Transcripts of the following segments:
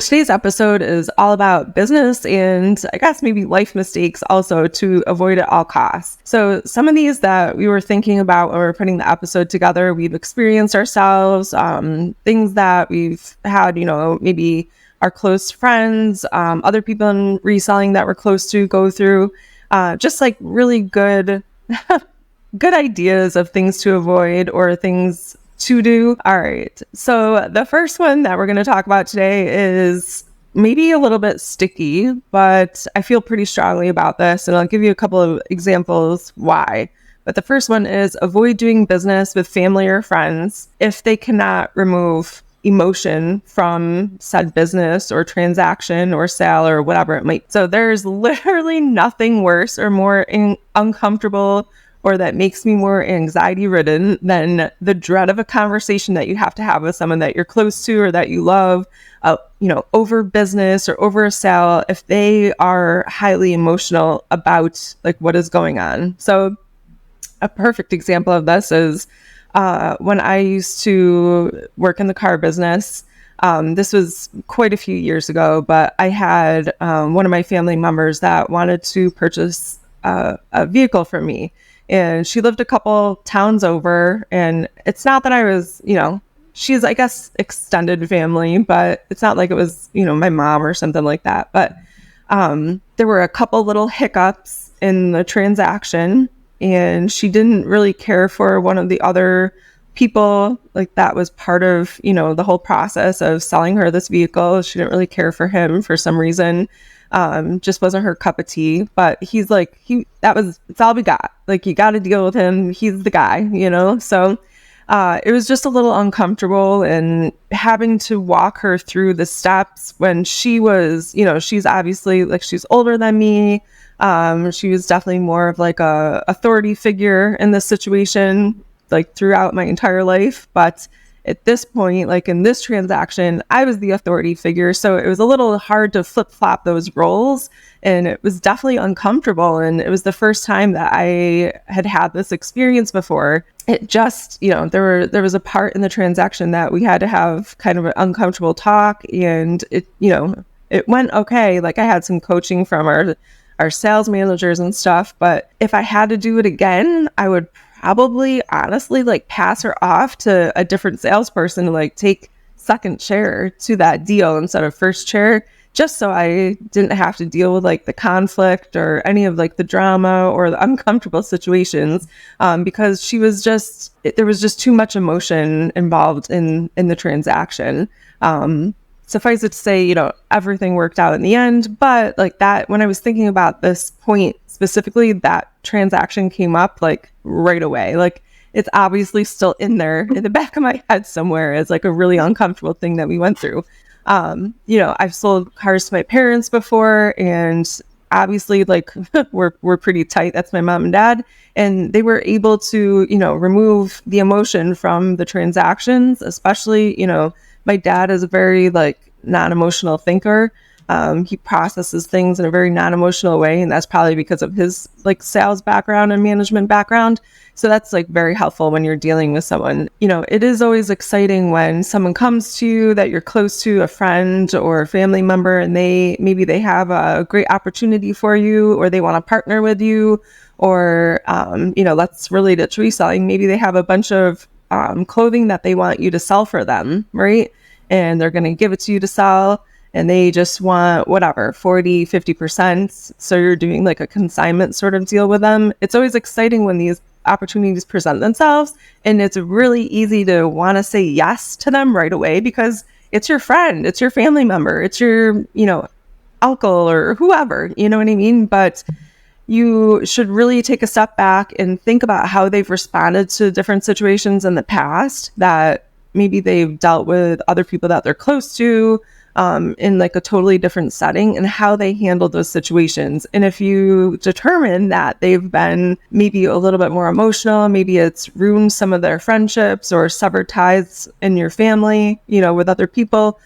Today's episode is all about business and I guess maybe life mistakes also to avoid at all costs. So some of these that we were thinking about when we were putting the episode together, we've experienced ourselves, things that we've had, maybe our close friends, other people in reselling that we're close to go through, just like really good, good ideas of things to avoid or things to do. All right. So the first one that we're going to talk about today is maybe a little bit sticky, but I feel pretty strongly about this, and I'll give you a couple of examples why. But the first one is avoid doing business with family or friends if they cannot remove emotion from said business or transaction or sale or whatever it might. So there's literally nothing worse or more uncomfortable or that makes me more anxiety ridden than the dread of a conversation that you have to have with someone that you're close to or that you love, over business or over a sale, if they are highly emotional about like what is going on. So a perfect example of this is when I used to work in the car business. This was quite a few years ago, but I had one of my family members that wanted to purchase a vehicle from me. And she lived a couple towns over, and it's not that I was, she's, I guess, extended family, but it's not like it was, my mom or something like that. But there were a couple little hiccups in the transaction, and she didn't really care for one of the other people, like that was part of, the whole process of selling her this vehicle. She didn't really care for him for some reason. Just wasn't her cup of tea, but he's like, it's all we got. Like, you got to deal with him. He's the guy, So, it was just a little uncomfortable, and having to walk her through the steps when she was, she's obviously like, she's older than me. She was definitely more of like a authority figure in this situation, like throughout my entire life. But at this point, like in this transaction, I was the authority figure. So it was a little hard to flip-flop those roles, and it was definitely uncomfortable. And it was the first time that I had this experience before. It just, there was a part in the transaction that we had to have kind of an uncomfortable talk, and it went okay. Like, I had some coaching from our sales managers and stuff, but if I had to do it again, I would probably honestly like pass her off to a different salesperson to like take second chair to that deal instead of first chair, just so I didn't have to deal with like the conflict or any of like the drama or the uncomfortable situations, because there was just too much emotion involved in the transaction. Suffice it to say, everything worked out in the end, but like that, when I was thinking about this point specifically, that transaction came up like right away. Like, it's obviously still in there in the back of my head somewhere as like a really uncomfortable thing that we went through. I've sold cars to my parents before, and obviously like we're pretty tight. That's my mom and dad. And they were able to, remove the emotion from the transactions, especially, my dad is a very like non-emotional thinker. He processes things in a very non-emotional way, and that's probably because of his like sales background and management background. So that's like very helpful when you're dealing with someone. It is always exciting when someone comes to you that you're close to, a friend or a family member, and maybe they have a great opportunity for you, or they want to partner with you, or let's relate it to reselling. Maybe they have a bunch of clothing that they want you to sell for them, right? And they're going to give it to you to sell, and they just want whatever, 40, 50%. So you're doing like a consignment sort of deal with them. It's always exciting when these opportunities present themselves, and it's really easy to want to say yes to them right away because it's your friend, it's your family member, it's your, uncle or whoever, you know what I mean? But you should really take a step back and think about how they've responded to different situations in the past that maybe they've dealt with other people that they're close to, in like a totally different setting, and how they handled those situations. And if you determine that they've been maybe a little bit more emotional, maybe it's ruined some of their friendships or severed ties in your family, with other people,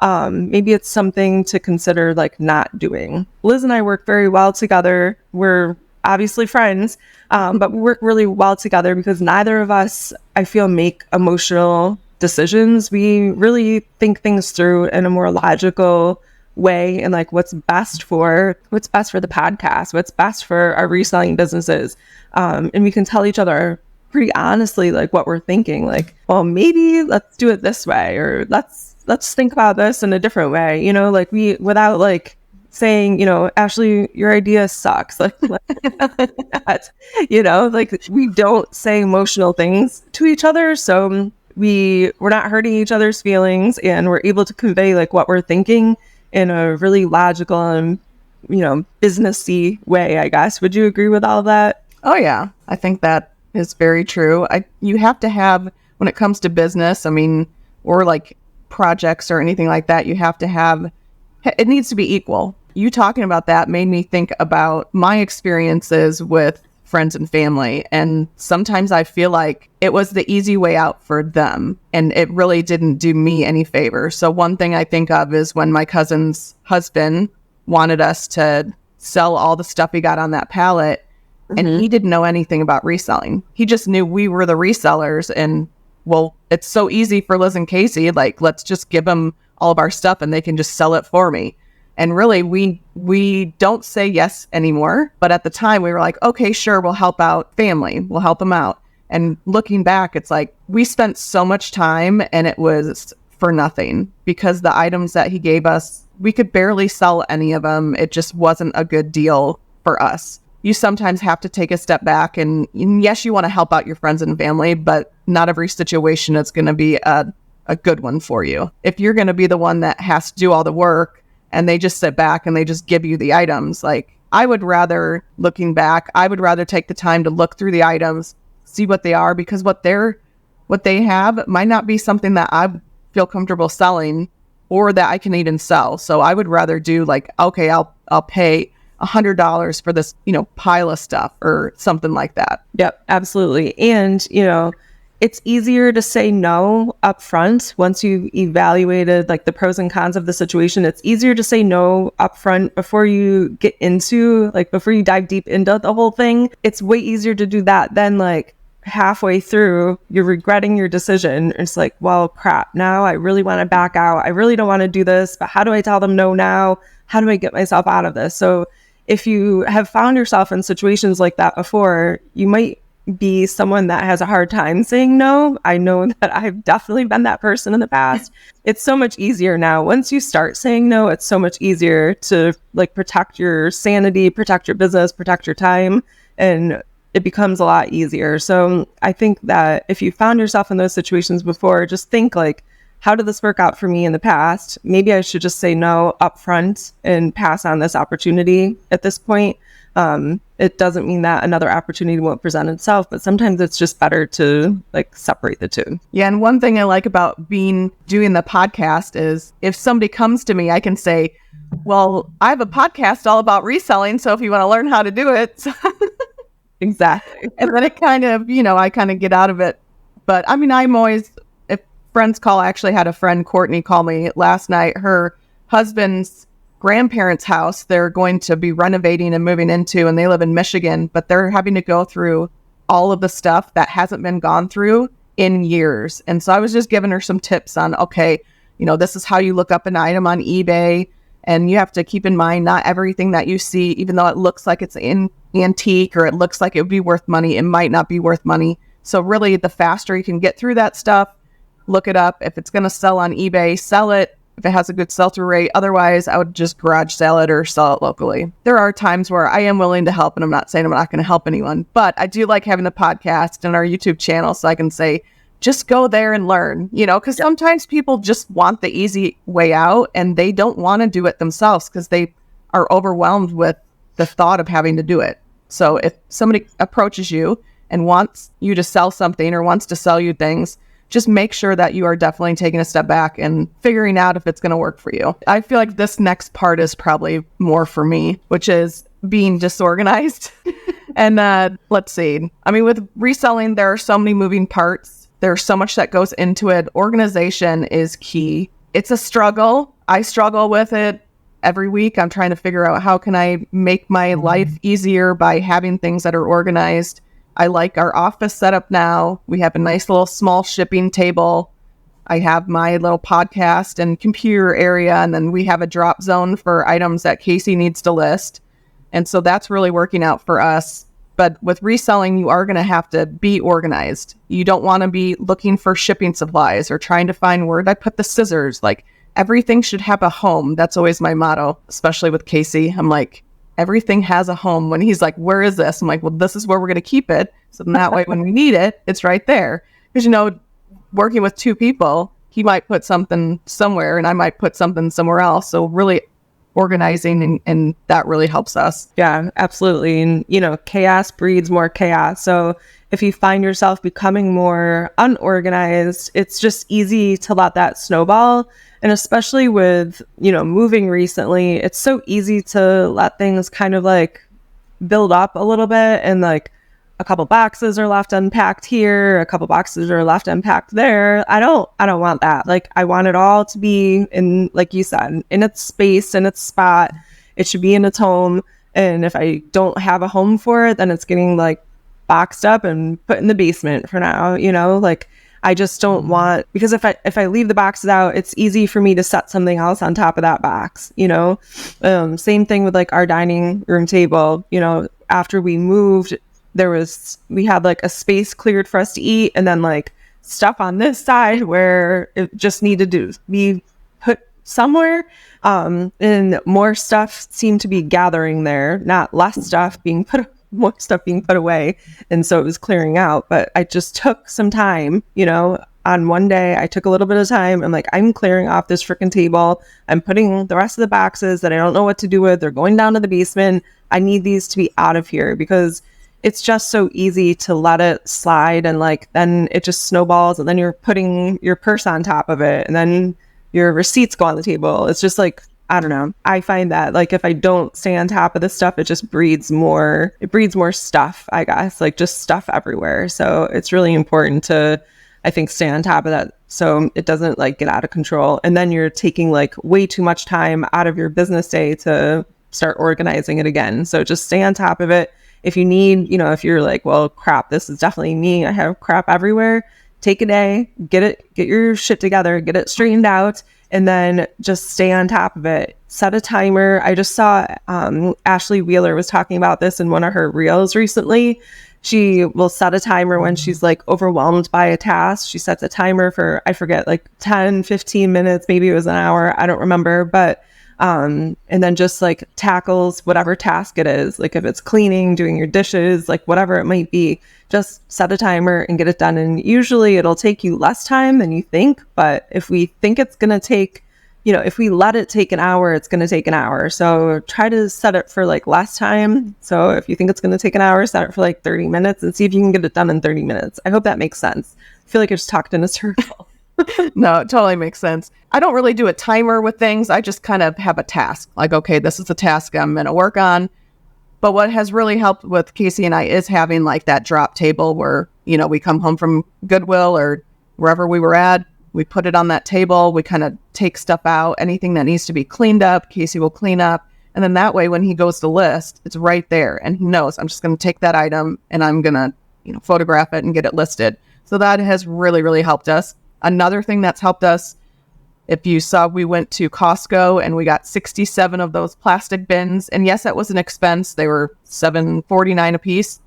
maybe it's something to consider like not doing. Liz and I work very well together. We're obviously friends, but we work really well together because neither of us, I feel, make emotional decisions, we really think things through in a more logical way, and like what's best for the podcast, what's best for our reselling businesses. And we can tell each other pretty honestly like what we're thinking, like, well, maybe let's do it this way, or let's think about this in a different way, you know, like we, without like saying, you know, Ashley, your idea sucks, like that, you know, like we don't say emotional things to each other, so we're not hurting each other's feelings, and we're able to convey like what we're thinking in a really logical and, you know, businessy way, I guess. Would you agree with all of that? Oh yeah, I think that is very true. You have to have, when it comes to business, I mean, or like projects or anything like that, you have to have, it needs to be equal. You talking about that made me think about my experiences with friends and family. And sometimes I feel like it was the easy way out for them, and it really didn't do me any favor. So one thing I think of is when my cousin's husband wanted us to sell all the stuff he got on that pallet, and he didn't know anything about reselling. He just knew we were the resellers, and well, it's so easy for Liz and Casey, like, let's just give them all of our stuff and they can just sell it for me. And really, we don't say yes anymore. But at the time, we were like, okay, sure, we'll help out family. We'll help them out. And looking back, it's like we spent so much time and it was for nothing, because the items that he gave us, we could barely sell any of them. It just wasn't a good deal for us. You sometimes have to take a step back, and yes, you want to help out your friends and family, but not every situation is going to be a good one for you. If you're going to be the one that has to do all the work and they just sit back and they just give you the items, like, I would rather, looking back, I would rather take the time to look through the items, see what they are, because what they have might not be something that I feel comfortable selling or that I can even sell. So I would rather do like, okay, I'll pay $100 for this, you know, pile of stuff or something like that. Yep, absolutely. And, you know, it's easier to say no up front once you've evaluated like the pros and cons of the situation. It's easier to say no up front before you get into, like, before you dive deep into the whole thing. It's way easier to do that than like halfway through you're regretting your decision. It's like, well, crap, now I really want to back out. I really don't want to do this, but how do I tell them no now? How do I get myself out of this? So if you have found yourself in situations like that before, you might be someone that has a hard time saying no. I know that I've definitely been that person in the past. It's so much easier now. Once you start saying no, it's so much easier to like protect your sanity, protect your business, protect your time, and it becomes a lot easier. So I think that if you found yourself in those situations before, just think like, how did this work out for me in the past? Maybe I should just say no upfront and pass on this opportunity at this point. It doesn't mean that another opportunity won't present itself, but sometimes it's just better to like separate the two. Yeah. And one thing I like about doing the podcast is if somebody comes to me, I can say, well, I have a podcast all about reselling. So if you want to learn how to do it. Exactly. And then it kind of, you know, I kind of get out of it. But I mean, I'm always, if friends call, I actually had a friend, Courtney, call me last night. Her husband's grandparents' house they're going to be renovating and moving into, and they live in Michigan, but they're having to go through all of the stuff that hasn't been gone through in years. And so I was just giving her some tips on, okay, you know, this is how you look up an item on eBay, and you have to keep in mind not everything that you see, even though it looks like it's an antique or it looks like it would be worth money, it might not be worth money. So really, the faster you can get through that stuff, look it up. If it's going to sell on eBay, sell it if it has a good sell-through rate. Otherwise, I would just garage sell it or sell it locally. There are times where I am willing to help, and I'm not saying I'm not going to help anyone, but I do like having the podcast and our YouTube channel so I can say, just go there and learn, you know, because sometimes people just want the easy way out and they don't want to do it themselves because they are overwhelmed with the thought of having to do it. So if somebody approaches you and wants you to sell something or wants to sell you things, just make sure that you are definitely taking a step back and figuring out if it's going to work for you. I feel like this next part is probably more for me, which is being disorganized. And let's see. I mean, with reselling, there are so many moving parts. There's so much that goes into it. Organization is key. It's a struggle. I struggle with it every week. I'm trying to figure out how can I make my life easier by having things that are organized. I like our office setup now. We have a nice little small shipping table I have my little podcast and computer area, and then we have a drop zone for items that Casey needs to list. And so that's really working out for us. But with reselling, you are going to have to be organized. You don't want to be looking for shipping supplies or trying to find where did I put the scissors. Like, everything should have a home. That's always my motto, especially with Casey. I'm like, everything has a home. When he's like, where is this? I'm like, well, this is where we're going to keep it. So then that way, when we need it, it's right there. Because, working with two people, he might put something somewhere and I might put something somewhere else. So really organizing and that really helps us. Yeah, absolutely. And, chaos breeds more chaos. So if you find yourself becoming more unorganized, it's just easy to let that snowball. And especially with, moving recently, it's so easy to let things kind of like build up a little bit, and like a couple boxes are left unpacked here, a couple boxes are left unpacked there. I don't want that. Like, I want it all to be in, like you said, in its space, in its spot. It should be in its home. And if I don't have a home for it, then it's getting like boxed up and put in the basement for now, like I just don't want, because if I leave the boxes out, it's easy for me to set something else on top of that box, same thing with like our dining room table, after we moved, we had like a space cleared for us to eat, and then like stuff on this side where it just needed to be put somewhere. And more stuff seemed to be gathering there, not less stuff being more stuff being put away. And so it was clearing out, but I just took some time, on one day. I took a little bit of time. I'm like, I'm clearing off this freaking table. I'm putting the rest of the boxes that I don't know what to do with. They're going down to the basement. I need these to be out of here, because it's just so easy to let it slide, and like then it just snowballs, and then you're putting your purse on top of it, and then your receipts go on the table. It's just like, I don't know. I find that like if I don't stay on top of this stuff, it just breeds more stuff, I guess, like just stuff everywhere. So it's really important to, I think, stay on top of that so it doesn't like get out of control. And then you're taking like way too much time out of your business day to start organizing it again. So just stay on top of it. If you need, if you're like, well, crap, this is definitely me, I have crap everywhere, take a day, get your shit together, get it straightened out, and then just stay on top of it. Set a timer. I just saw Ashley Wheeler was talking about this in one of her reels recently. She will set a timer when she's like overwhelmed by a task. She sets a timer for, I forget, like 10, 15 minutes, maybe it was an hour, I don't remember, but and then just like tackles whatever task it is. Like if it's cleaning, doing your dishes, like whatever it might be, just set a timer and get it done. And usually it'll take you less time than you think. But if we think it's going to take, if we let it take an hour, it's going to take an hour. So try to set it for like less time. So if you think it's going to take an hour, set it for like 30 minutes and see if you can get it done in 30 minutes. I hope that makes sense. I feel like I just talked in a circle. No, it totally makes sense. I don't really do a timer with things. I just kind of have a task. Like, okay, this is the task I'm going to work on. But what has really helped with Casey and I is having like that drop table where, we come home from Goodwill or wherever we were at. We put it on that table. We kind of take stuff out. Anything that needs to be cleaned up, Casey will clean up. And then that way, when he goes to list, it's right there. And he knows I'm just going to take that item and I'm going to, photograph it and get it listed. So that has really, really helped us. Another thing that's helped us, if you saw, we went to Costco and we got 67 of those plastic bins. And yes, that was an expense. They were $7.49 a piece,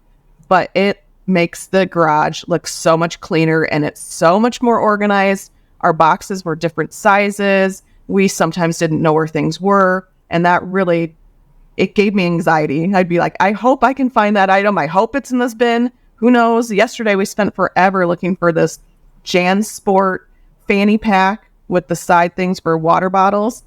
but it makes the garage look so much cleaner and it's so much more organized. Our boxes were different sizes. We sometimes didn't know where things were. And that really, it gave me anxiety. I'd be like, I hope I can find that item. I hope it's in this bin. Who knows? Yesterday, we spent forever looking for this JanSport fanny pack with the side things for water bottles.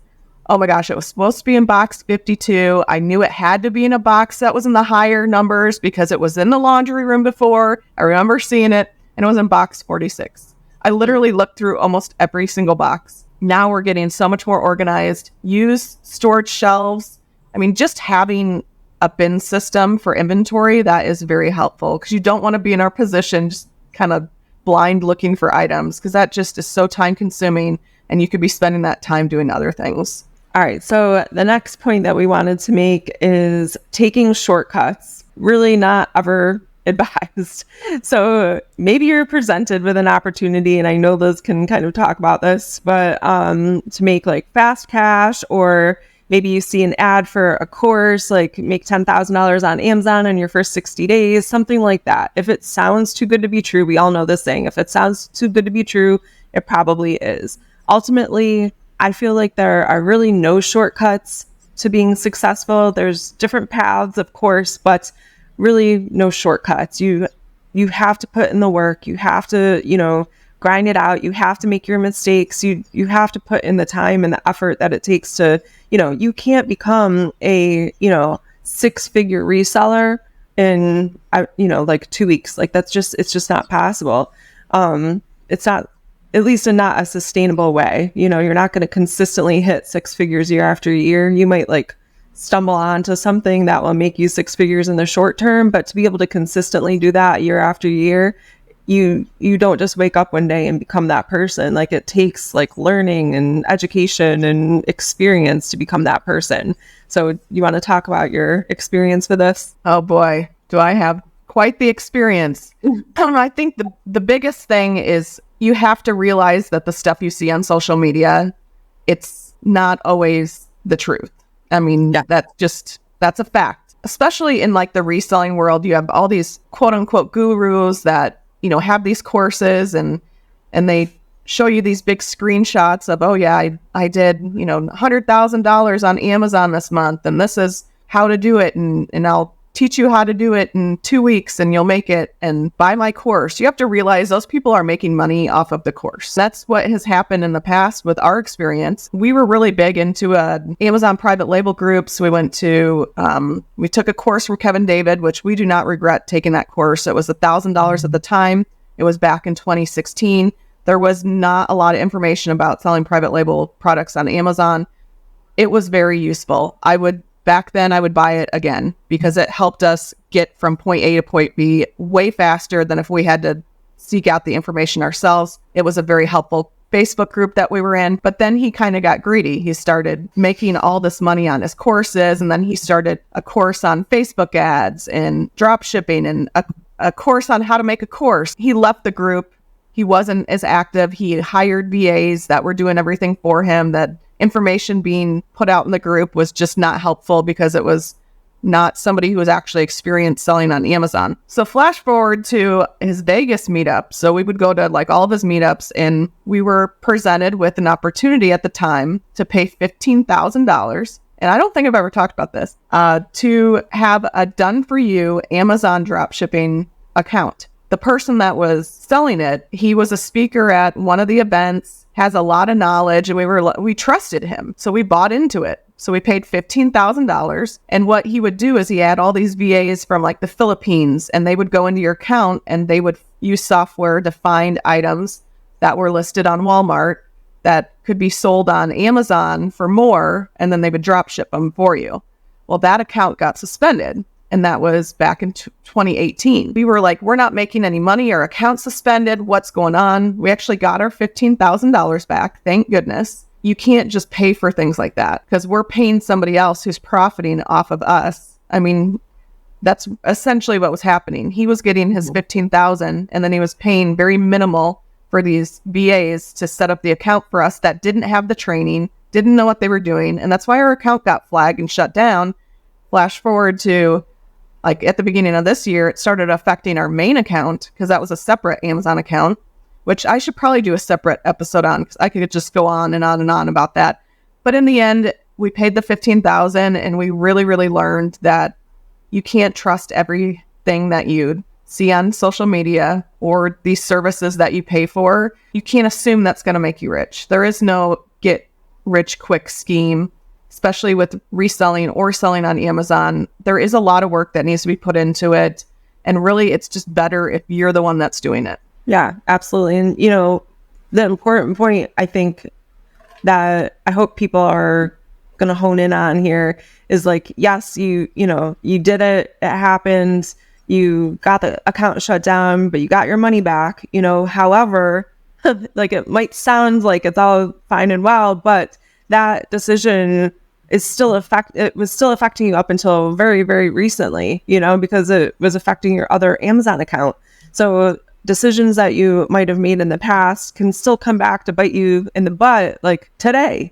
Oh my gosh, it was supposed to be in box 52. I knew it had to be in a box that was in the higher numbers because it was in the laundry room before. I remember seeing it, and it was in box 46. I literally looked through almost every single box. Now we're getting so much more organized. Use storage shelves. I mean, just having a bin system for inventory, that is very helpful because you don't want to be in our position just kind of blind looking for items because that just is so time consuming and you could be spending that time doing other things. All right. So the next point that we wanted to make is taking shortcuts. Really not ever advised. So maybe you're presented with an opportunity, and I know Liz can kind of talk about this, but to make like fast cash, or maybe you see an ad for a course, like make $10,000 on Amazon in your first 60 days, something like that. If it sounds too good to be true, we all know this saying, if it sounds too good to be true, it probably is. Ultimately, I feel like there are really no shortcuts to being successful. There's different paths, of course, but really no shortcuts. You have to put in the work. You have to, grind it out. You have to make your mistakes. You have to put in the time and the effort that it takes to, you can't become a, 6-figure reseller in, like 2 weeks. Like it's just not possible. It's not, at least in not a sustainable way. You're not going to consistently hit 6 figures year after year. You might like stumble onto something that will make you 6 figures in the short term, but to be able to consistently do that year after year, you don't just wake up one day and become that person. Like it takes like learning and education and experience to become that person. So you want to talk about your experience with this? Oh boy, do I have quite the experience. I think the biggest thing is you have to realize that the stuff you see on social media, it's not always the truth. I mean, that's a fact. Especially in like the reselling world, you have all these quote unquote gurus that, have these courses and they show you these big screenshots of, oh yeah, I did, $100,000 on Amazon this month, and this is how to do it. And I'll teach you how to do it in 2 weeks and you'll make it, and buy my course. You have to realize those people are making money off of the course. That's what has happened in the past with our experience. We were really big into Amazon private label groups. We went to, we took a course from Kevin David, which we do not regret taking that course. It was $1,000 at the time. It was back in 2016. There was not a lot of information about selling private label products on Amazon. It was very useful. Back then, I would buy it again because it helped us get from point A to point B way faster than if we had to seek out the information ourselves. It was a very helpful Facebook group that we were in. But then he kind of got greedy. He started making all this money on his courses. And then he started a course on Facebook ads and drop shipping and a course on how to make a course. He left the group. He wasn't as active. He hired VAs that were doing everything for him. That information being put out in the group was just not helpful because it was not somebody who was actually experienced selling on Amazon. So flash forward to his Vegas meetup. So we would go to like all of his meetups, and we were presented with an opportunity at the time to pay $15,000. And I don't think I've ever talked about this, to have a done for you Amazon dropshipping account. The person that was selling it, he was a speaker at one of the events, has a lot of knowledge, and we trusted him. So we bought into it. So we paid $15,000. And what he would do is he had all these VAs from like the Philippines, and they would go into your account and they would use software to find items that were listed on Walmart that could be sold on Amazon for more, and then they would drop ship them for you. Well, that account got suspended. And that was back in 2018. We were like, we're not making any money. Our account's suspended. What's going on? We actually got our $15,000 back. Thank goodness. You can't just pay for things like that because we're paying somebody else who's profiting off of us. I mean, that's essentially what was happening. He was getting his $15,000, and then he was paying very minimal for these VAs to set up the account for us that didn't have the training, didn't know what they were doing. And that's why our account got flagged and shut down. Flash forward to like at the beginning of this year, it started affecting our main account because that was a separate Amazon account, which I should probably do a separate episode on because I could just go on and on and on about that. But in the end, we paid the $15,000, and we really, really learned that you can't trust everything that you see on social media or these services that you pay for. You can't assume that's going to make you rich. There is no get rich quick scheme. Especially with reselling or selling on Amazon, there is a lot of work that needs to be put into it. And really, it's just better if you're the one that's doing it. Yeah, absolutely. And, the important point, I think, that I hope people are going to hone in on here is like, yes, you did it. It happened. You got the account shut down, but you got your money back. However, like it might sound like it's all fine and well, but that decision it was still affecting you up until very, very recently, because it was affecting your other Amazon account. So decisions that you might have made in the past can still come back to bite you in the butt like today,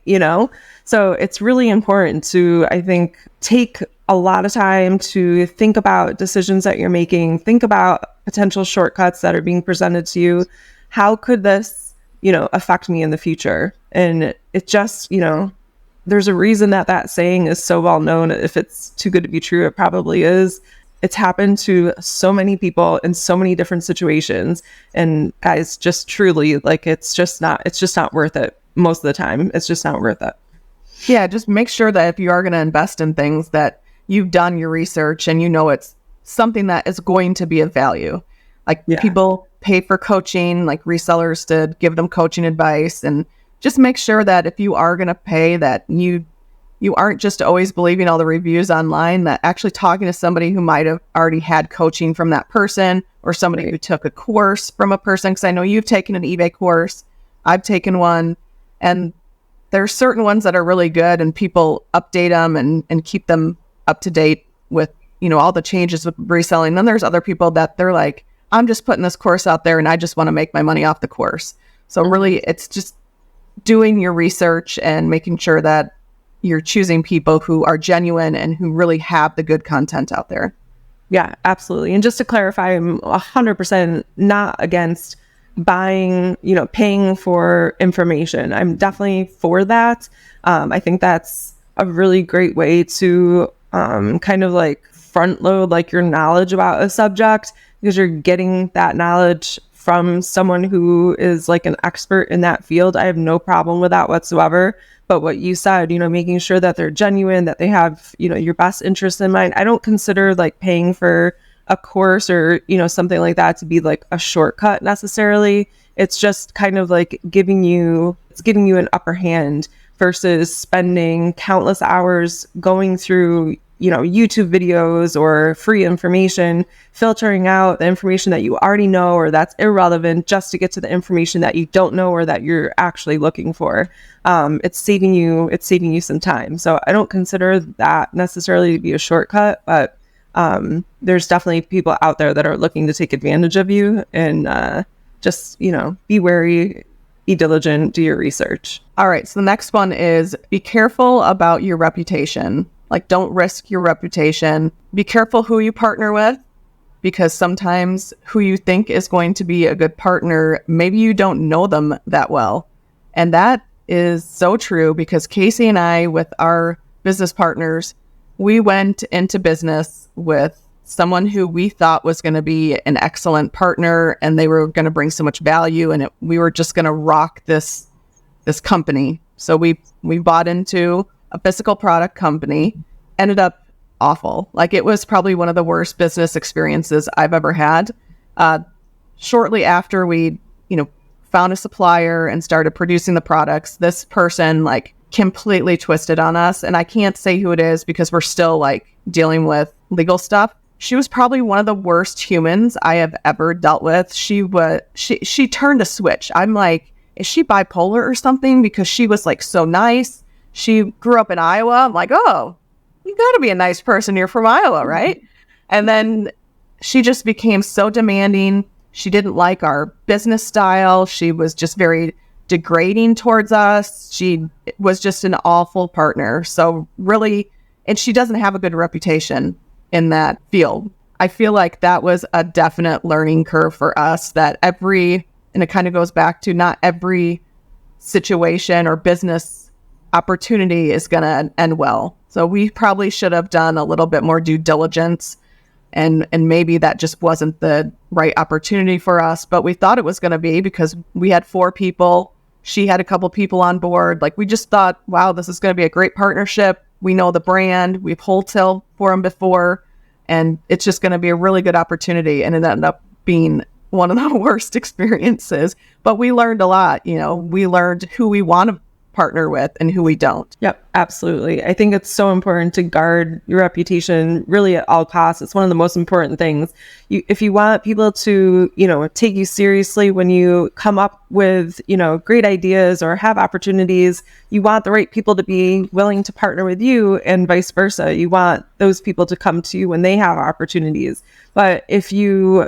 So it's really important to, I think, take a lot of time to think about decisions that you're making, think about potential shortcuts that are being presented to you. How could this, affect me in the future? And it just, there's a reason that saying is so well known. If it's too good to be true, it probably is. It's happened to so many people in so many different situations. And guys, just truly, like, it's just not worth it most of the time. It's just not worth it. Yeah, just make sure that if you are going to invest in things, that you've done your research and it's something that is going to be of value. Like, people pay for coaching, like resellers to give them coaching advice, and just make sure that if you are going to pay, that you aren't just always believing all the reviews online, that actually talking to somebody who might have already had coaching from that person, or somebody who took a course from a person. Because I know you've taken an eBay course, I've taken one, and there's certain ones that are really good and people update them and keep them up to date with, all the changes with reselling. Then there's other people that they're like, I'm just putting this course out there and I just want to make my money off the course. So really, it's just doing your research and making sure that you're choosing people who are genuine and who really have the good content out there. Yeah, absolutely. And just to clarify, I'm 100% not against buying, paying for information. I'm definitely for that. I think that's a really great way to kind of like front load like your knowledge about a subject, because you're getting that knowledge from someone who is like an expert in that field. I have no problem with that whatsoever. But what you said, making sure that they're genuine, that they have, your best interest in mind. I don't consider like paying for a course or, something like that to be like a shortcut necessarily. It's just kind of like giving you an upper hand versus spending countless hours going through, YouTube videos or free information, filtering out the information that you already know or that's irrelevant just to get to the information that you don't know or that you're actually looking for. It's saving you some time. So I don't consider that necessarily to be a shortcut, but there's definitely people out there that are looking to take advantage of you, and just, be wary, be diligent, do your research. All right. So the next one is be careful about your reputation. Like, don't risk your reputation. Be careful who you partner with, because sometimes who you think is going to be a good partner, maybe you don't know them that well. And that is so true, because Casey and I, with our business partners, we went into business with someone who we thought was going to be an excellent partner, and they were going to bring so much value, and we were just going to rock this company. So we bought into a physical product company. Ended up awful. Like, it was probably one of the worst business experiences I've ever had. Shortly after we, found a supplier and started producing the products, this person like completely twisted on us. And I can't say who it is because we're still like dealing with legal stuff. She was probably one of the worst humans I have ever dealt with. She turned a switch. I'm like, is she bipolar or something? Because she was like so nice. She grew up in Iowa. I'm like, oh, you got to be a nice person. You're from Iowa, right? And then she just became so demanding. She didn't like our business style. She was just very degrading towards us. She was just an awful partner. So really, and she doesn't have a good reputation in that field. I feel like that was a definite learning curve for us, and it kind of goes back to not every situation or business opportunity is going to end well. So we probably should have done a little bit more due diligence, and maybe that just wasn't the right opportunity for us, but we thought it was going to be, because we had 4 people. She had a couple people on board. Like, we just thought, wow, this is going to be a great partnership. We know the brand. We've wholesaled for them before, and it's just going to be a really good opportunity. And it ended up being one of the worst experiences, but we learned a lot. We learned who we want to partner with and who we don't. Yep, absolutely. I think it's so important to guard your reputation really at all costs. It's one of the most important things. If you want people to, take you seriously when you come up with, great ideas or have opportunities, you want the right people to be willing to partner with you and vice versa. You want those people to come to you when they have opportunities. But if you,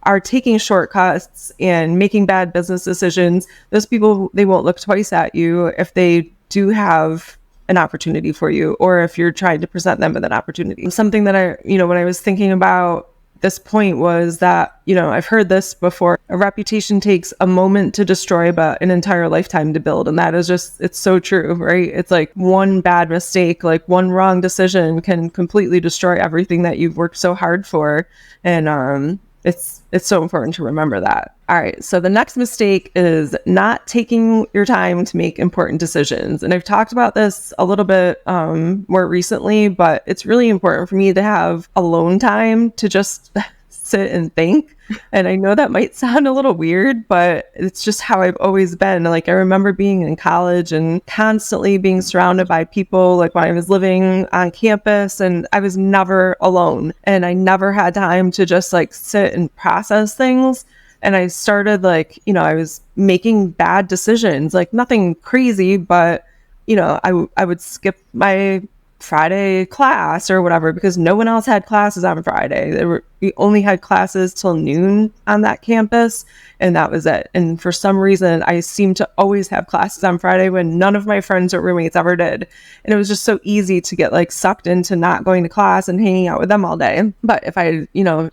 are taking shortcuts and making bad business decisions, those people, they won't look twice at you if they do have an opportunity for you, or if you're trying to present them with an opportunity. Something that when I was thinking about this point was that, I've heard this before, a reputation takes a moment to destroy, but an entire lifetime to build. And that is it's so true, right? It's like one bad mistake, like one wrong decision can completely destroy everything that you've worked so hard for. And, it's so important to remember that. All right. So the next mistake is not taking your time to make important decisions. And I've talked about this a little bit more recently, but it's really important for me to have alone time to just sit and think. And I know that might sound a little weird, but it's just how I've always been. Like, I remember being in college and constantly being surrounded by people, like when I was living on campus, and I was never alone. And I never had time to just like sit and process things. And I started I was making bad decisions, like nothing crazy, but, I would skip my Friday class or whatever because no one else had classes on Friday. We only had classes till noon on that campus, and that was it. And for some reason, I seemed to always have classes on Friday when none of my friends or roommates ever did. And it was just so easy to get sucked into not going to class and hanging out with them all day. But if I,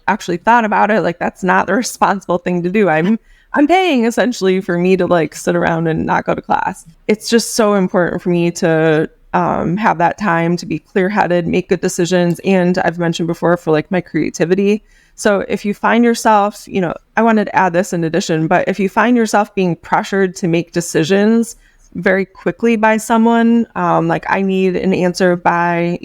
actually thought about it, that's not the responsible thing to do. I'm paying essentially for me to sit around and not go to class. It's just so important for me to have that time to be clear-headed, make good decisions. And I've mentioned before for my creativity. So if you find yourself, I wanted to add this in addition, but if you find yourself being pressured to make decisions very quickly by someone, I need an answer by,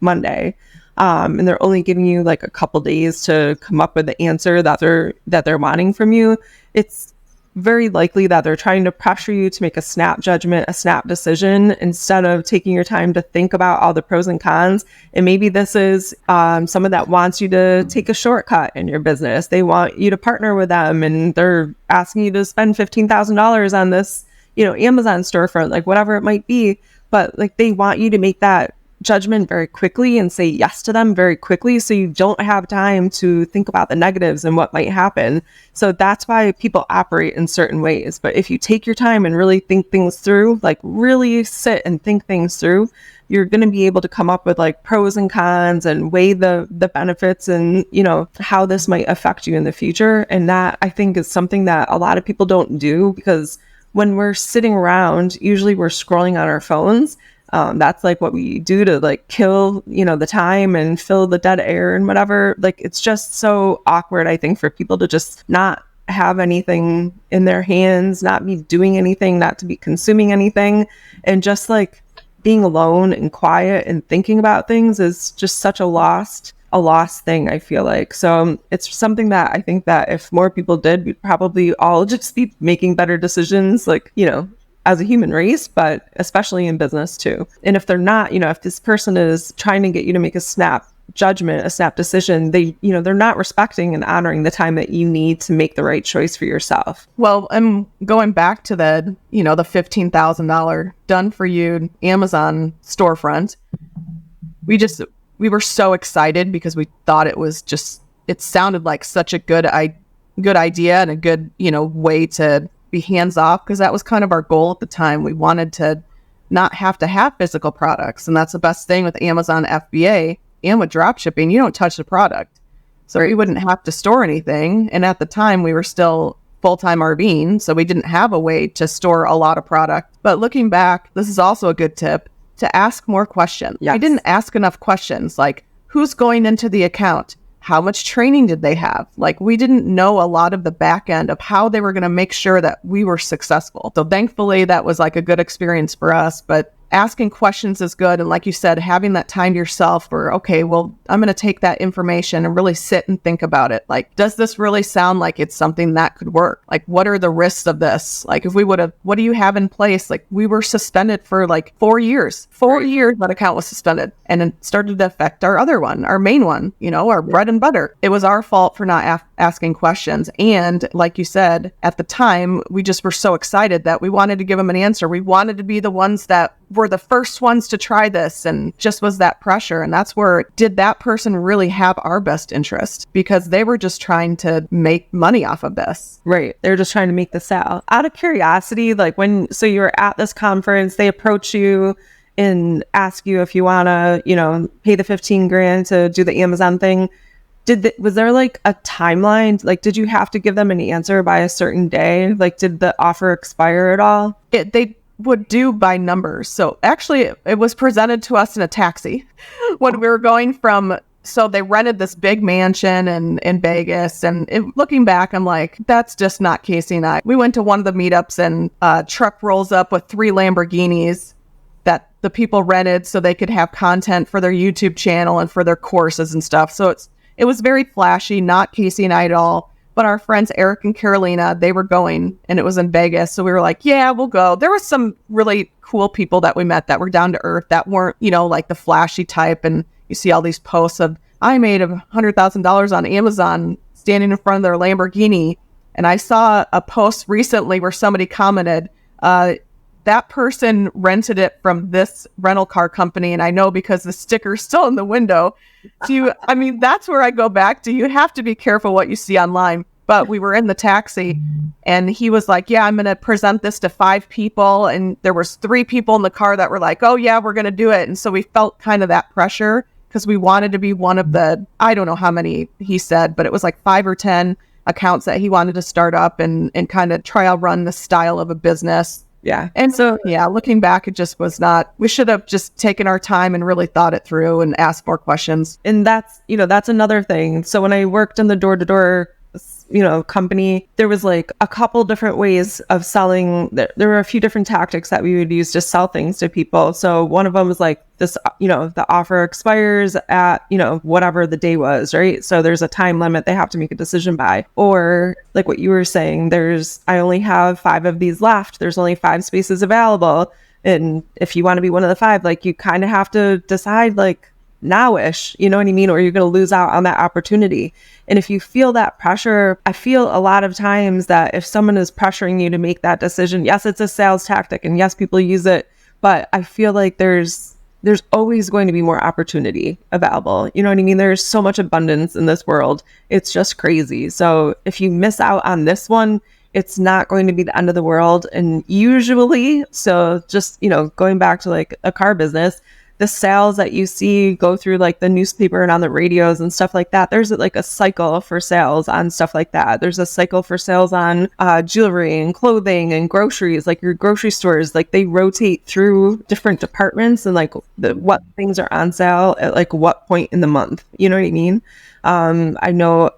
Monday. And they're only giving you a couple days to come up with the answer that they're wanting from you. It's very likely that they're trying to pressure you to make a snap judgment, a snap decision, instead of taking your time to think about all the pros and cons. And maybe this is someone that wants you to take a shortcut in your business. They want you to partner with them, and they're asking you to spend $15,000 on this, Amazon storefront, whatever it might be. But they want you to make that judgment very quickly and say yes to them very quickly, so you don't have time to think about the negatives and what might happen. So that's why people operate in certain ways. But if you take your time and really think things through, really sit and think things through, you're going to be able to come up with pros and cons and weigh the benefits and, how this might affect you in the future. And that, I think, is something that a lot of people don't do, because when we're sitting around, usually we're scrolling on our phones. That's what we do to kill, the time and fill the dead air and whatever. It's just so awkward, I think, for people to just not have anything in their hands, not be doing anything, not to be consuming anything. And just being alone and quiet and thinking about things is just such a lost thing, I feel like. So it's something that I think that if more people did, we'd probably all just be making better decisions, as a human race, but especially in business too. And if they're not, if this person is trying to get you to make a snap judgment, a snap decision, they're not respecting and honoring the time that you need to make the right choice for yourself. Well, I'm going back to the $15,000 done for you Amazon storefront. We were so excited because we thought it sounded like such a good idea and a good, way to be hands off, because that was kind of our goal at the time. We wanted to not have to have physical products. And that's the best thing with Amazon FBA and with drop shipping. You don't touch the product. So we wouldn't have to store anything. And at the time we were still full-time RVing, so we didn't have a way to store a lot of product. But looking back, this is also a good tip to ask more questions. Yes. We didn't ask enough questions, like who's going into the account? How much training did they have? We didn't know a lot of the back end of how they were going to make sure that we were successful. So thankfully that was a good experience for us. But asking questions is good. And like you said, having that time to yourself where, okay, well, I'm going to take that information and really sit and think about it. Like, does this really sound like it's something that could work? Like, what are the risks of this? Like, if we would have, what do you have in place? Like, we were suspended for like 4 years. 4 years that account was suspended, and it started to affect our other one, our main one, our bread and butter. It was our fault for not asking questions. And like you said, at the time, we just were so excited that we wanted to give them an answer. We wanted to be the ones that were the first ones to try this, and just was that pressure. And that's where, did that person really have our best interest? Because they were just trying to make money off of this. Right. They're just trying to make the sale. Out of curiosity, like so you're at this conference, they approach you and ask you if you want to, pay the 15 grand to do the Amazon thing. Was there like a timeline? Like, did you have to give them an answer by a certain day? Like, did the offer expire at all? They would do by numbers. So actually it was presented to us in a taxi when we were going from, so they rented this big mansion in Vegas. And looking back, I'm like, that's just not Casey and I. We went to one of the meetups, and a truck rolls up with 3 Lamborghinis that the people rented so they could have content for their YouTube channel and for their courses and stuff. So it was very flashy, not Casey and I at all. But our friends Eric and Carolina, they were going, and it was in Vegas. So we were like, yeah, we'll go. There was some really cool people that we met that were down to earth, that weren't, like the flashy type. And you see all these posts of, I made $100,000 on Amazon standing in front of their Lamborghini. And I saw a post recently where somebody commented, that person rented it from this rental car company. And I know because the sticker's still in the window. That's where I go back to, you have to be careful what you see online. But we were in the taxi, and he was like, yeah, I'm going to present this to 5 people. And there was 3 people in the car that were like, oh yeah, we're going to do it. And so we felt kind of that pressure because we wanted to be one of the, I don't know how many he said, but it was like 5 or 10 accounts that he wanted to start up and kind of trial run the style of a business. Yeah. And so, looking back, it just was not, we should have just taken our time and really thought it through and asked more questions. And that's another thing. So when I worked in the door-to-door, company, there was like a couple different ways of selling. There were a few different tactics that we would use to sell things to people. So one of them was like this, the offer expires at, whatever the day was, right? So there's a time limit they have to make a decision by. Or like what you were saying, I only have 5 of these left. There's only 5 spaces available. And if you want to be one of the 5, like you kind of have to decide like now-ish, you know what I mean? Or you're going to lose out on that opportunity. And if you feel that pressure, I feel a lot of times that if someone is pressuring you to make that decision, yes, it's a sales tactic and yes, people use it, but I feel like there's always going to be more opportunity available. You know what I mean? There's so much abundance in this world. It's just crazy. So if you miss out on this one, it's not going to be the end of the world. And usually, so just, going back to like a car business, the sales that you see go through like the newspaper and on the radios and stuff like that, there's like a cycle for sales on stuff like that. There's a cycle for sales on jewelry and clothing and groceries, like your grocery stores, like they rotate through different departments and like what things are on sale at like what point in the month. You know what I mean? I know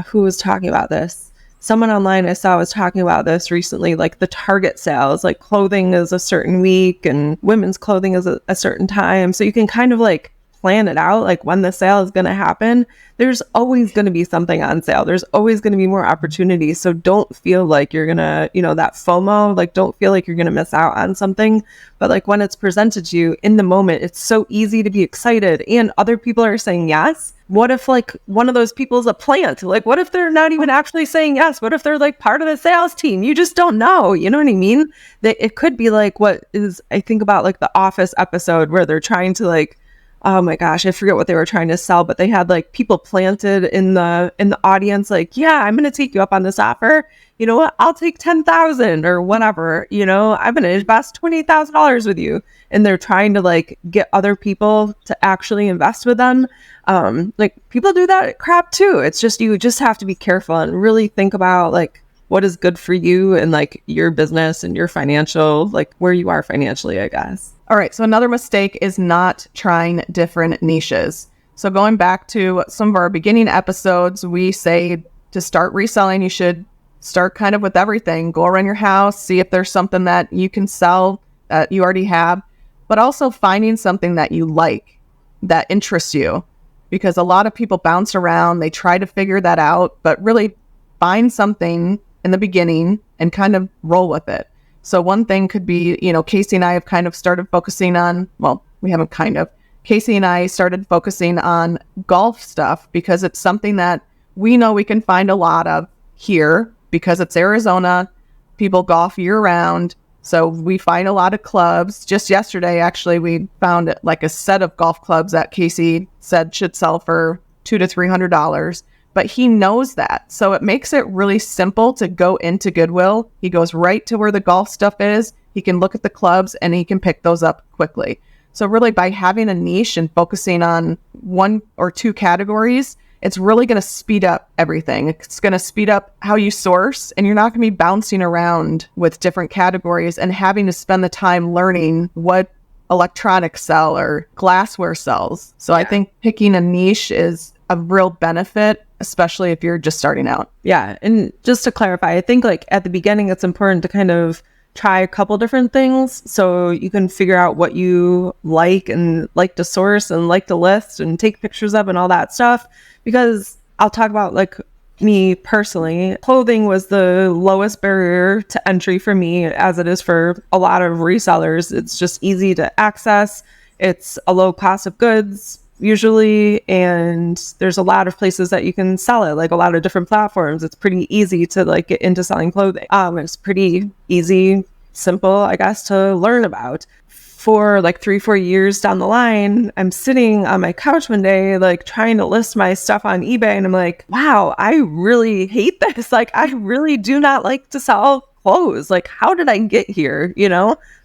who was talking about this. Someone online I saw was talking about this recently, like the Target sales, like clothing is a certain week and women's clothing is a certain time. So you can kind of like plan it out, like when the sale is going to happen. There's always going to be something on sale. There's always going to be more opportunities. So don't feel like you're going to, that FOMO, like don't feel like you're going to miss out on something. But like when it's presented to you in the moment, it's so easy to be excited and other people are saying yes. What if like one of those people is a plant? Like what if they're not even actually saying yes? What if they're like part of the sales team? You just don't know. You know what I mean? That it could be like what is, I think about like the Office episode where they're trying to like, oh my gosh, I forget what they were trying to sell, but they had like people planted in the audience like, yeah, I'm going to take you up on this offer. You know what? I'll take 10,000 or whatever, I'm going to invest $20,000 with you. And they're trying to like get other people to actually invest with them. Like people do that crap too. It's just, you just have to be careful and really think about like what is good for you and like your business and your financial, like where you are financially, I guess. All right. So another mistake is not trying different niches. So going back to some of our beginning episodes, we say to start reselling, you should start kind of with everything. Go around your house, see if there's something that you can sell that you already have. but also finding something that you like, that interests you. Because a lot of people bounce around, they try to figure that out, but really find something in the beginning and kind of roll with it. So one thing could be, Casey and I have kind of started focusing on, well, we haven't kind of, Casey and I started focusing on golf stuff because it's something that we know we can find a lot of here because it's Arizona. People golf year round. So we find a lot of clubs. Just yesterday, actually, we found like a set of golf clubs that Casey said should sell for $200 to $300. But he knows that. So it makes it really simple to go into Goodwill. He goes right to where the golf stuff is. He can look at the clubs and he can pick those up quickly. So really by having a niche and focusing on one or two categories, it's really going to speed up everything. It's going to speed up how you source, and you're not going to be bouncing around with different categories and having to spend the time learning what electronics sell or glassware sells. So I think picking a niche is a real benefit, especially if you're just starting out. Yeah. And just to clarify, I think like at the beginning, it's important to kind of try a couple different things so you can figure out what you like and like to source and like to list and take pictures of and all that stuff. Because I'll talk about like me personally, clothing was the lowest barrier to entry for me, as it is for a lot of resellers. It's just easy to access. It's a low cost of goods usually, and there's a lot of places that you can sell it, like a lot of different platforms. It's pretty easy to like get into selling clothing. It's pretty easy, simple, I guess, to learn about. For like 3-4 years down the line, I'm sitting on my couch one day, like trying to list my stuff on eBay. And I'm like, wow, I really hate this. Like, I really do not like to sell clothes. Like, how did I get here?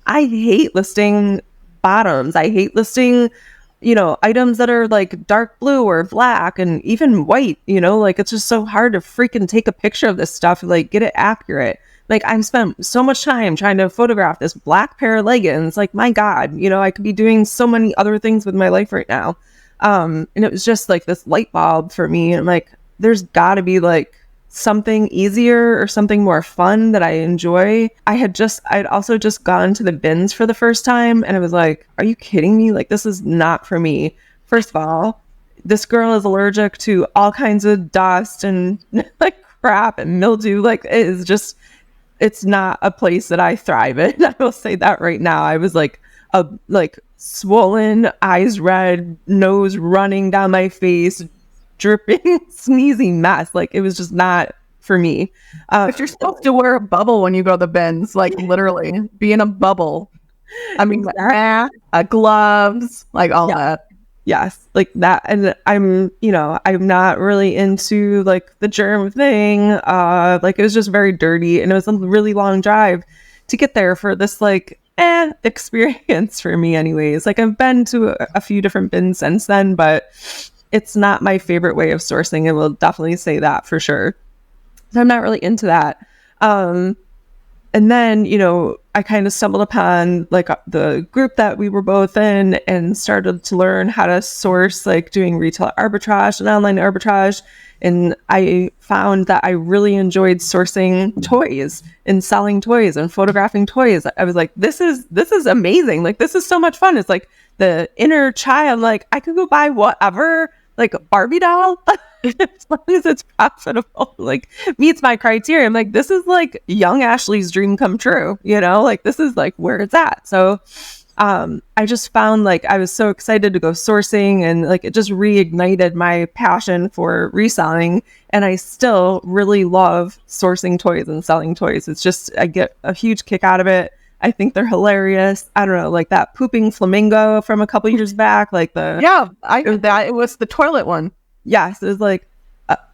I hate listing bottoms. I hate listing, items that are like dark blue or black and even white, like it's just so hard to freaking take a picture of this stuff, like get it accurate. Like I've spent so much time trying to photograph this black pair of leggings. Like, my God, I could be doing so many other things with my life right now. And it was just like this light bulb for me. And like, there's got to be like something easier or something more fun that I enjoy. I'd also just gone to the bins for the first time. And I was like, are you kidding me? Like, this is not for me. First of all, this girl is allergic to all kinds of dust and like crap and mildew. Like, it's not a place that I thrive in. I will say that right now. I was like swollen, eyes red, nose running down my face, dripping, sneezing mess. Like, it was just not for me. But you're supposed to wear a bubble when you go to the bins, like literally be in a bubble. I mean, gloves, like all that. Yes, like that. And I'm not really into like the germ thing. Like, it was just very dirty, and it was a really long drive to get there for this like experience for me anyways. Like, I've been to a few different bins since then, but it's not my favorite way of sourcing. I will definitely say that for sure. So I'm not really into that. And then, I kind of stumbled upon like the group that we were both in and started to learn how to source, like doing retail arbitrage and online arbitrage. And I found that I really enjoyed sourcing toys and selling toys and photographing toys. I was like, this is amazing. Like, this is so much fun. It's like the inner child, like I could go buy whatever, like a Barbie doll, as long as it's profitable, like meets my criteria. I'm like, this is like young Ashley's dream come true, like this is like where it's at. So I just found like I was so excited to go sourcing, and like it just reignited my passion for reselling. And I still really love sourcing toys and selling toys. It's just, I get a huge kick out of it. I think they're hilarious. I don't know, like that pooping flamingo from a couple years back, like it was the toilet one. Yes, it was like,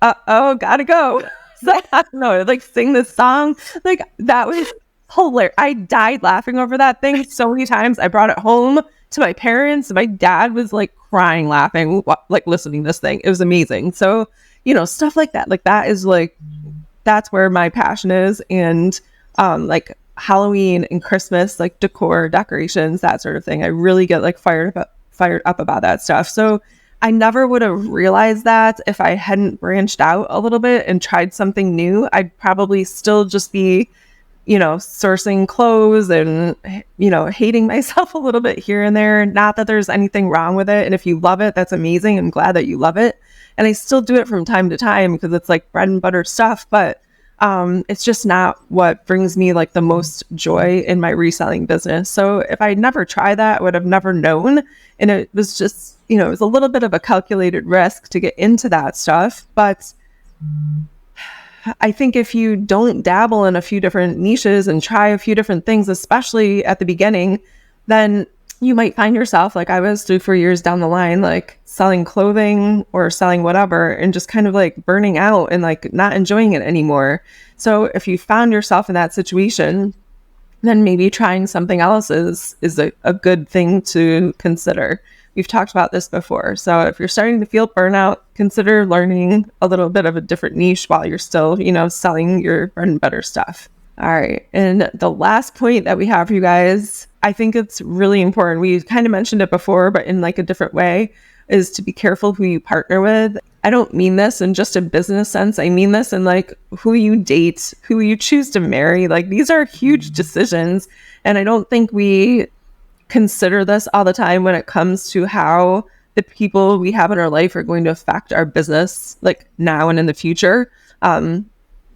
oh, gotta go. So I don't know, like sing this song, like that was hilarious. I died laughing over that thing so many times. I brought it home to my parents. My dad was like crying, laughing, like listening to this thing. It was amazing. So, stuff like that is like, that's where my passion is. And like Halloween and Christmas, like decorations, that sort of thing. I really get like fired up about that stuff. So I never would have realized that if I hadn't branched out a little bit and tried something new. I'd probably still just be, sourcing clothes and, hating myself a little bit here and there. Not that there's anything wrong with it. And if you love it, that's amazing. I'm glad that you love it. And I still do it from time to time because it's like bread and butter stuff. But it's just not what brings me like the most joy in my reselling business. So if I never tried that, I would have never known. And it was just, it was a little bit of a calculated risk to get into that stuff. But I think if you don't dabble in a few different niches and try a few different things, especially at the beginning, then you might find yourself like I was 3-4 years down the line, like selling clothing or selling whatever and just kind of like burning out and like not enjoying it anymore. So if you found yourself in that situation, then maybe trying something else is a good thing to consider. We've talked about this before. So if you're starting to feel burnout, consider learning a little bit of a different niche while you're still, selling your bread and butter stuff. All right. And the last point that we have for you guys, I think it's really important. We kind of mentioned it before, but in like a different way, is to be careful who you partner with. I don't mean this in just a business sense. I mean this in like who you date, who you choose to marry. Like these are huge decisions. And I don't think we consider this all the time when it comes to how the people we have in our life are going to affect our business, like now and in the future. The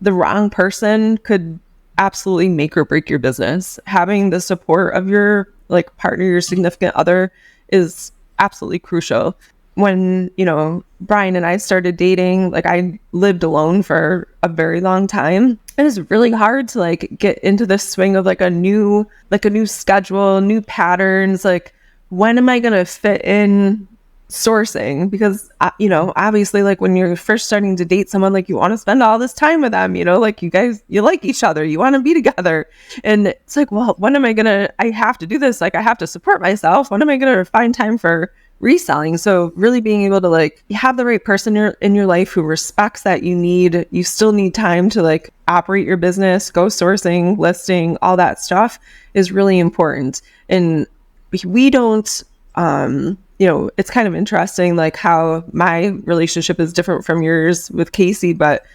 wrong person could absolutely make or break your business. Having the support of your like partner, your significant other is absolutely crucial. When, Brian and I started dating, like I lived alone for a very long time. It was really hard to like get into the swing of like a new schedule, new patterns. Like when am I going to fit in sourcing? Because, obviously like when you're first starting to date someone, like you want to spend all this time with them, like you guys, you like each other, you want to be together. And it's like, well, when am I going to, I have to do this. Like I have to support myself. When am I going to find time for reselling? So really being able to like you have the right person in your life who respects that you still need time to like operate your business, go sourcing, listing, all that stuff is really important. And we don't, it's kind of interesting like how my relationship is different from yours with Casey, but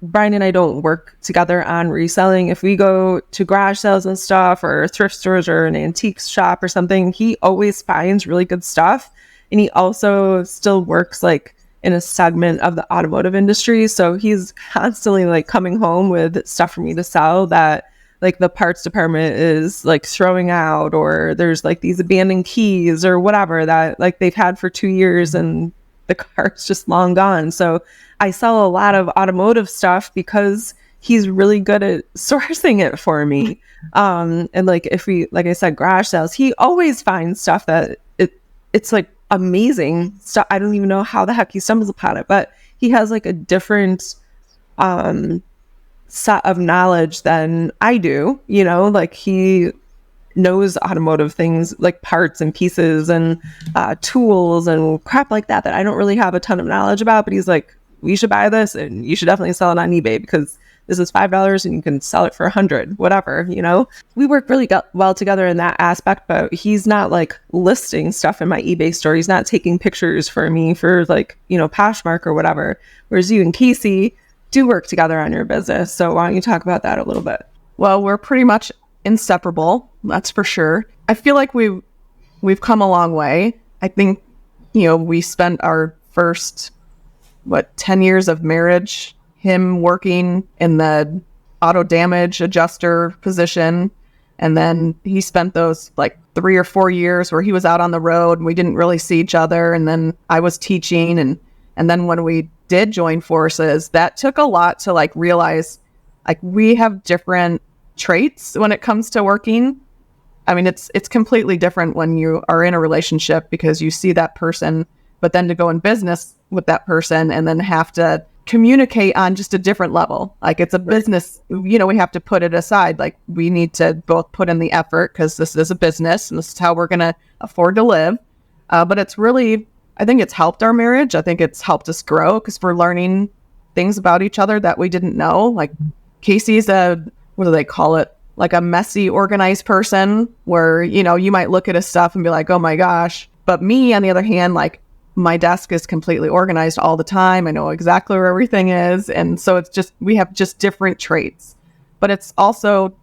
Brian and I don't work together on reselling. If we go to garage sales and stuff or thrift stores or an antique shop or something, he always finds really good stuff. And he also still works like in a segment of the automotive industry. So he's constantly like coming home with stuff for me to sell that like the parts department is like throwing out, or there's like these abandoned keys or whatever that like they've had for 2 years and the car's just long gone. So I sell a lot of automotive stuff because he's really good at sourcing it for me. And like if we, like I said, garage sales, he always finds stuff that it's like amazing stuff. I don't even know how the heck he stumbles upon it, but he has like a different set of knowledge than I do, like he knows automotive things like parts and pieces and tools and crap like that I don't really have a ton of knowledge about, but he's like, we should buy this and you should definitely sell it on eBay because this is $5 and you can sell it for $100, whatever, We work really well together in that aspect, but he's not like listing stuff in my eBay store. He's not taking pictures for me for like, Poshmark or whatever. Whereas you and Casey do work together on your business. So why don't you talk about that a little bit? Well, we're pretty much inseparable. That's for sure. I feel like we've come a long way. I think, we spent our first, 10 years of marriage, him working in the auto damage adjuster position. And then he spent those like 3 or 4 years where he was out on the road and we didn't really see each other. And then I was teaching. And then when we did join forces, that took a lot to like realize like we have different traits when it comes to working. I mean, it's completely different when you are in a relationship because you see that person, but then to go in business with that person and then have to communicate on just a different level. Like it's a business, we have to put it aside. Like we need to both put in the effort because this is a business and this is how we're going to afford to live. But it's really, I think it's helped our marriage. I think it's helped us grow because we're learning things about each other that we didn't know. Like Casey's what do they call it? Like a messy, organized person where, you might look at his stuff and be like, oh my gosh. But me, on the other hand, like my desk is completely organized all the time. I know exactly where everything is. And so it's just, we have just different traits. But it's also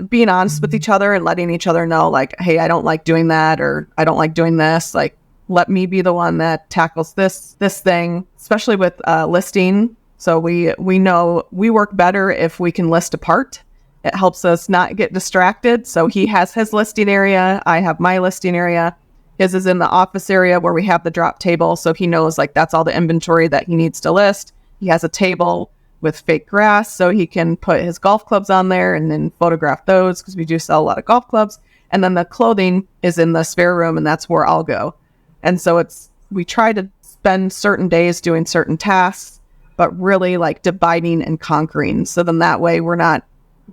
being honest with each other and letting each other know, like, hey, I don't like doing that, or I don't like doing this. Like, let me be the one that tackles this thing, especially with listing. So we know we work better if we can list apart. It helps us not get distracted. So he has his listing area. I have my listing area. His is in the office area where we have the drop table. So he knows like that's all the inventory that he needs to list. He has a table with fake grass so he can put his golf clubs on there and then photograph those because we do sell a lot of golf clubs. And then the clothing is in the spare room and that's where I'll go. And so we try to spend certain days doing certain tasks, but really like dividing and conquering. So then that way we're not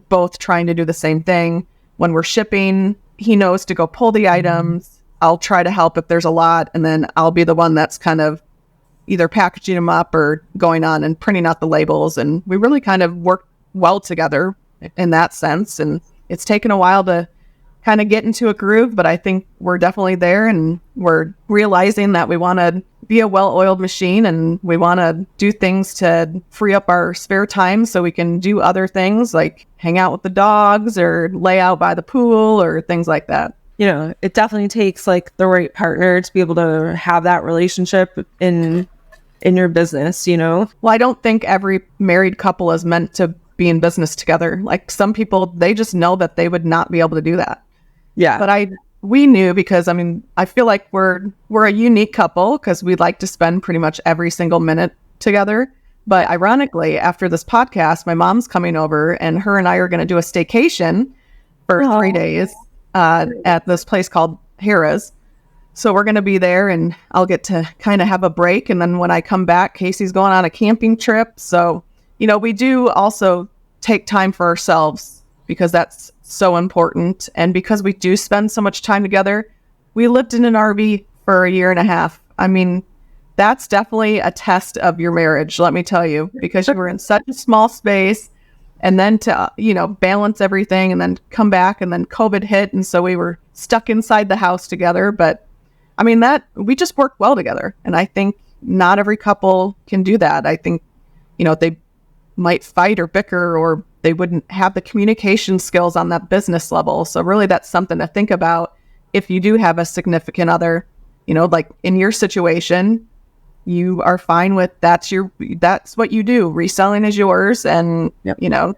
both trying to do the same thing. When we're shipping, he knows to go pull the items. I'll try to help if there's a lot, and then I'll be the one that's kind of either packaging them up or going on and printing out the labels. And we really kind of work well together in that sense. And it's taken a while to kind of get into a groove, but I think we're definitely there, and we're realizing that we want to be a well-oiled machine and we want to do things to free up our spare time so we can do other things like hang out with the dogs or lay out by the pool or things like that. You know, it definitely takes like the right partner to be able to have that relationship in your business, you know? Well, I don't think every married couple is meant to be in business together. Like some people, they just know that they would not be able to do that. Yeah. But we knew because, I mean, I feel like we're a unique couple because we like to spend pretty much every single minute together. But ironically, after this podcast, my mom's coming over and her and I are going to do a staycation for 3 days at this place called Harrah's. So we're going to be there and I'll get to kind of have a break. And then when I come back, Casey's going on a camping trip. So, you know, we do also take time for ourselves because that's so important. And because we do spend so much time together, we lived in an RV for 1.5 years. I mean, that's definitely a test of your marriage, let me tell you, because you were in such a small space. And then to, you know, balance everything and then come back, and then COVID hit. And so we were stuck inside the house together. But I mean, we just work well together. And I think not every couple can do that. I think, you know, they might fight or bicker, or they wouldn't have the communication skills on that business level. So really that's something to think about if you do have a significant other, you know, like in your situation, you are fine with that's what you do. Reselling is yours. And, you know.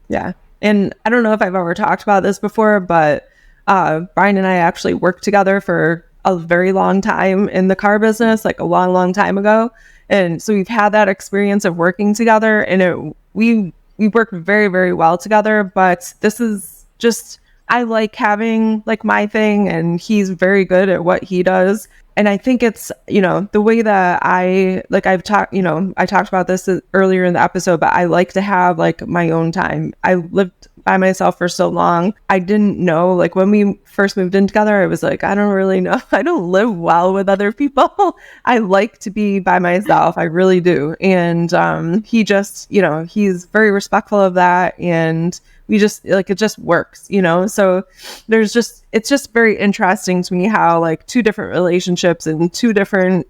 Yeah. And I don't know if I've ever talked about this before, but Brian and I actually worked together for a very long time in the car business, like a long, long time ago. And so we've had that experience of working together, and we work very, very well together. But this is just, I like having like my thing, and he's very good at what he does. And I think it's, you know, the way that I talked about this earlier in the episode, but I like to have like my own time. I lived by myself for so long. I didn't know, like when we first moved in together, I was like, I don't really know. I don't live well with other people. I like to be by myself. I really do. And he just, you know, he's very respectful of that. And we just like, it just works, you know? So it's just very interesting to me how like two different relationships and two different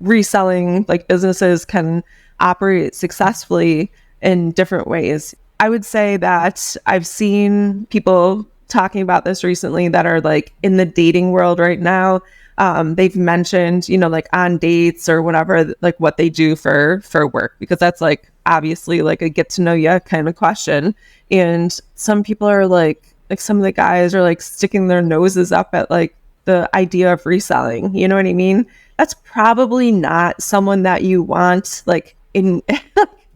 reselling like businesses can operate successfully in different ways. I would say that I've seen people talking about this recently that are like in the dating world right now. They've mentioned, you know, like on dates or whatever, like what they do for work, because that's like obviously like a get to know you kind of question. And some people are like some of the guys are like sticking their noses up at like the idea of reselling. You know what I mean? That's probably not someone that you want like in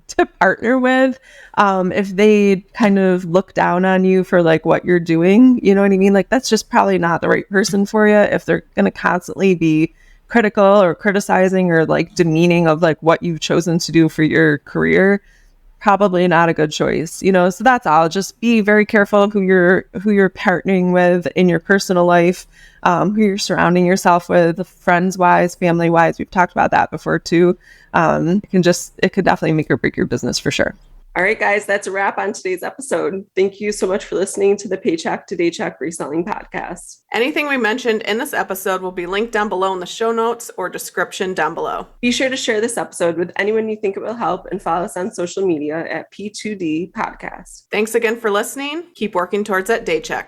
to partner with. If they kind of look down on you for like what you're doing, you know what I mean? Like that's just probably not the right person for you. If they're going to constantly be critical or criticizing or like demeaning of like what you've chosen to do for your career, probably not a good choice, you know? So that's all. Just be very careful of who you're partnering with in your personal life, who you're surrounding yourself with, friends wise, family wise. We've talked about that before too. It could definitely make or break your business for sure. All right, guys, that's a wrap on today's episode. Thank you so much for listening to the Paycheck to Daycheck Reselling Podcast. Anything we mentioned in this episode will be linked down below in the show notes or description down below. Be sure to share this episode with anyone you think it will help and follow us on social media at P2D Podcast. Thanks again for listening. Keep working towards that Daycheck.